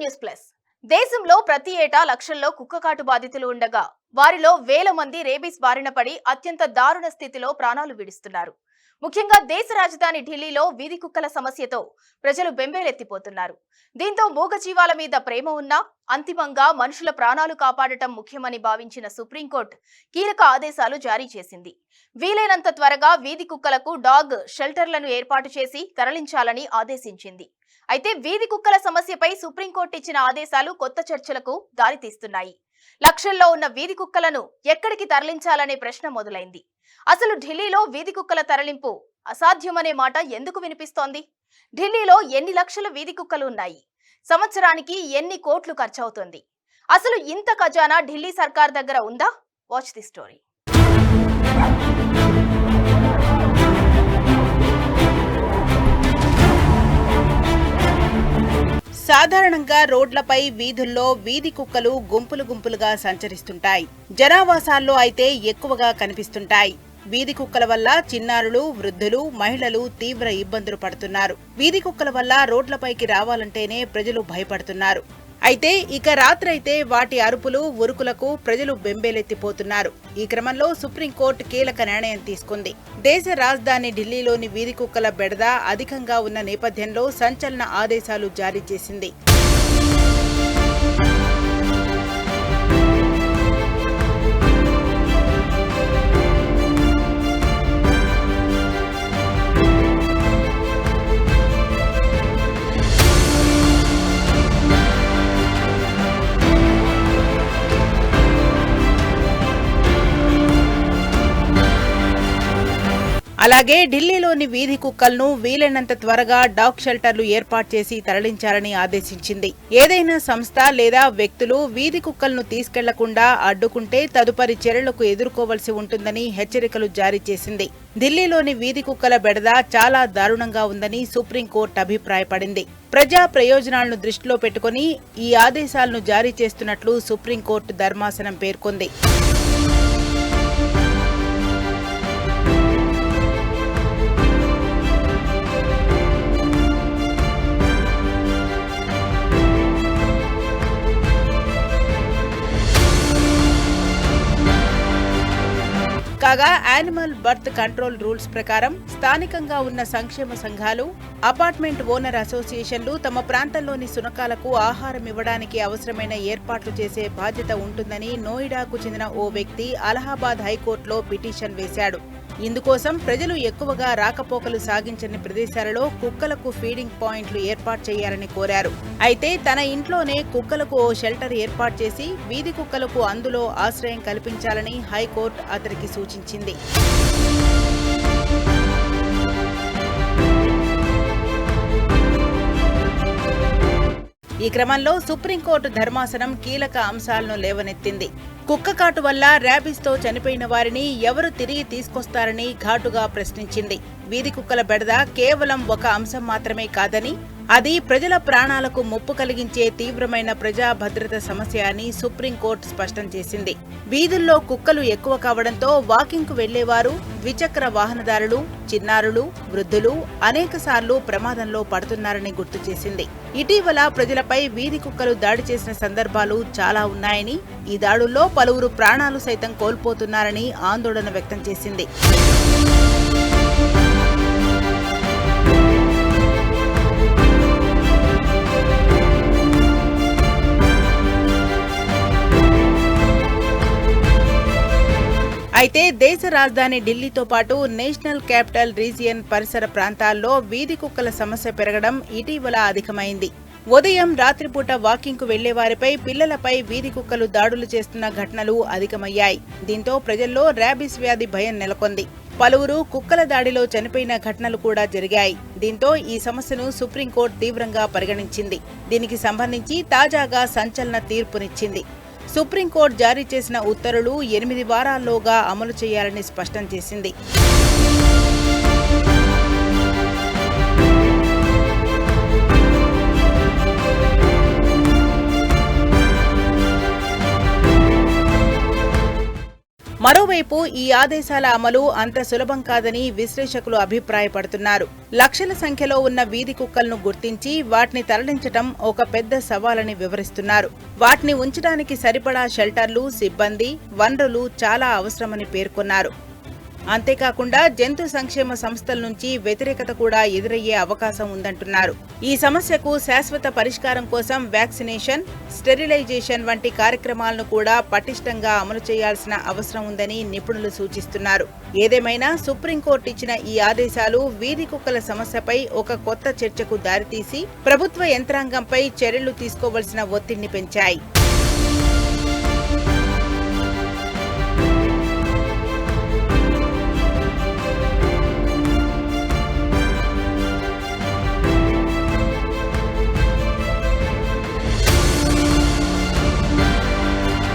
News plus దేశంలో ప్రతి ఏటా లక్షల్లో కుక్కకాటు బాధితులు ఉండగా వారిలో వేల మంది రేబీస్ బారిన పడి అత్యంత దారుణ స్థితిలో ప్రాణాలు విడుస్తున్నారు. ముఖ్యంగా దేశ రాజధాని ఢిల్లీలో వీధి కుక్కల సమస్యతో ప్రజలు బెంబేలెత్తిపోతున్నారు. దీంతో మూగజీవాల మీద ప్రేమ ఉన్నా అంతిమంగా మనుషుల ప్రాణాలు కాపాడటం ముఖ్యమని భావించిన సుప్రీంకోర్టు కీలక ఆదేశాలు జారీ చేసింది. వీలైనంత త్వరగా వీధి కుక్కలకు డాగ్ షెల్టర్లను ఏర్పాటు చేసి తరలించాలని ఆదేశించింది. అయితే వీధి కుక్కల సమస్యపై సుప్రీంకోర్టు ఇచ్చిన ఆదేశాలు కొత్త చర్చలకు దారితీస్తున్నాయి. లక్షల్లో ఉన్న వీధి కుక్కలను ఎక్కడికి తరలించాలనే ప్రశ్న మొదలైంది. అసలు ఢిల్లీలో వీధి కుక్కల తరలింపు అసాధ్యమనే మాట ఎందుకు వినిపిస్తోంది? ఢిల్లీలో ఎన్ని లక్షల వీధి కుక్కలు ఉన్నాయి? సంవత్సరానికి ఎన్ని కోట్లు ఖర్చవుతుంది? అసలు ఇంత ఖజానా ఢిల్లీ సర్కార్ దగ్గర ఉందా? Watch the story. సాధారణంగా రోడ్లపై వీధుల్లో వీధి కుక్కలు గుంపులు గుంపులుగా సంచరిస్తుంటాయి. జనావాసాల్లో అయితే ఎక్కువగా కనిపిస్తుంటాయి. వీధి కుక్కల వల్ల చిన్నారులు, వృద్ధులు, మహిళలు తీవ్ర ఇబ్బందులు పడుతున్నారు. వీధి కుక్కల వల్ల రోడ్లపైకి రావాలంటేనే ప్రజలు భయపడుతున్నారు. అయితే ఇక రాత్రైతే వాటి అరుపులు, ఉరుకులకు ప్రజలు బెంబేలెత్తిపోతున్నారు. ఈ క్రమంలో సుప్రీంకోర్టు కీలక నిర్ణయం తీసుకుంది. దేశ రాజధాని ఢిల్లీలోని వీధి కుక్కల బెడద అధికంగా ఉన్న నేపథ్యంలో సంచలన ఆదేశాలు జారీ చేసింది. అలాగే ఢిల్లీలోని వీధి కుక్కలను వీలైనంత త్వరగా డాగ్ షెల్టర్లు ఏర్పాటు చేసి తరలించాలని ఆదేశించింది. ఏదైనా సంస్థ లేదా వ్యక్తులు వీధి కుక్కలను తీసుకెళ్లకుండా అడ్డుకుంటే తదుపరి చర్యలకు ఎదుర్కోవలసి ఉంటుందని హెచ్చరికలు జారీ చేసింది. ఢిల్లీలోని వీధి కుక్కల బెడద చాలా దారుణంగా ఉందని సుప్రీంకోర్టు అభిప్రాయపడింది. ప్రజా ప్రయోజనాలను దృష్టిలో పెట్టుకుని ఈ ఆదేశాలను జారీ చేస్తున్నట్లు సుప్రీంకోర్టు ధర్మాసనం పేర్కొంది. కాగా యానిమల్ బర్త్ కంట్రోల్ రూల్స్ ప్రకారం స్థానికంగా ఉన్న సంక్షేమ సంఘాలు, అపార్ట్మెంట్ ఓనర్ అసోసియేషన్లు తమ ప్రాంతంలోని శునకాలకు ఆహారం ఇవ్వడానికి అవసరమైన ఏర్పాట్లు చేసే బాధ్యత ఉంటుందని నోయిడాకు చెందిన ఓ వ్యక్తి అలహాబాద్ హైకోర్టులో పిటిషన్ వేశాడు. ఇందుకోసం ప్రజలు ఎక్కువగా రాకపోకలు సాగించని ప్రదేశాలలో కుక్కలకు ఫీడింగ్ పాయింట్లు ఏర్పాటు చేయాలని కోరారు. అయితే తన ఇంట్లోనే కుక్కలకు ఓ షెల్టర్ ఏర్పాటు చేసి వీధి కుక్కలకు అందులో ఆశ్రయం కల్పించాలని హైకోర్టు అతనికి సూచించింది. ఈ క్రమంలో సుప్రీంకోర్టు ధర్మాసనం కీలక అంశాలను లేవనెత్తింది. కుక్కకాటు వల్ల ర్యాబీస్తో చనిపోయిన వారిని ఎవరు తిరిగి తీసుకొస్తారని ఘాటుగా ప్రశ్నించింది. వీధి కుక్కల బెడద కేవలం ఒక అంశం మాత్రమే కాదని, అది ప్రజల ప్రాణాలకు ముప్పు కలిగించే తీవ్రమైన ప్రజా భద్రత సమస్య అని సుప్రీంకోర్టు స్పష్టం చేసింది. వీధుల్లో కుక్కలు ఎక్కువ కావడంతో వాకింగ్కు వెళ్లేవారు, ద్విచక్ర వాహనదారులు, చిన్నారులు, వృద్ధులు అనేకసార్లు ప్రమాదంలో పడుతున్నారని గుర్తు చేసింది. ఇటీవల ప్రజలపై వీధి కుక్కలు దాడి చేసిన సందర్భాలు చాలా ఉన్నాయని, ఈ దాడుల్లో పలువురు ప్రాణాలు సైతం కోల్పోతున్నారని ఆందోళన వ్యక్తం చేసింది. అయితే దేశ రాజధాని ఢిల్లీతో పాటు నేషనల్ క్యాపిటల్ రీజియన్ పరిసర ప్రాంతాల్లో వీధి కుక్కల సమస్య పెరగడం ఇటీవల అధికమైంది. ఉదయం, రాత్రిపూట వాకింగ్కు వెళ్లేవారిపై, పిల్లలపై వీధి కుక్కలు దాడులు చేస్తున్న ఘటనలు అధికమయ్యాయి. దీంతో ప్రజల్లో ర్యాబీస్ వ్యాధి భయం నెలకొంది. పలువురు కుక్కల దాడిలో చనిపోయిన ఘటనలు కూడా జరిగాయి. దీంతో ఈ సమస్యను సుప్రీంకోర్టు తీవ్రంగా పరిగణించింది. దీనికి సంబంధించి తాజాగా సంచలన తీర్పునిచ్చింది. సుప్రీంకోర్టు జారీ చేసిన ఉత్తర్వులు 8 వారాల్లోగా అమలు చేయాలని స్పష్టం చేసింది. మరోవైపు ఈ ఆదేశాల అమలు అంత సులభం కాదని విశ్లేషకులు అభిప్రాయపడుతున్నారు. లక్షల సంఖ్యలో ఉన్న వీధి కుక్కలను గుర్తించి వాటిని తరలించటం ఒక పెద్ద సవాలని వివరిస్తున్నారు. వాటిని ఉంచడానికి సరిపడా షెల్టర్లు, సిబ్బంది, వనరులు చాలా అవసరమని పేర్కొన్నారు. అంతేకాకుండా జంతు సంక్షేమ సంస్థల నుంచి వ్యతిరేకత కూడా ఎదురయ్యే అవకాశం ఉందంటున్నారు. ఈ సమస్యకు శాశ్వత పరిష్కారం కోసం వ్యాక్సినేషన్, స్టెరిలైజేషన్ వంటి కార్యక్రమాలను కూడా పటిష్టంగా అమలు చేయాల్సిన అవసరం ఉందని నిపుణులు సూచిస్తున్నారు. ఏదేమైనా సుప్రీంకోర్టు ఇచ్చిన ఈ ఆదేశాలు వీధి కుక్కల సమస్యపై ఒక కొత్త చర్చకు దారితీసి ప్రభుత్వ యంత్రాంగంపై చర్యలు తీసుకోవాల్సిన ఒత్తిడిని పెంచాయి.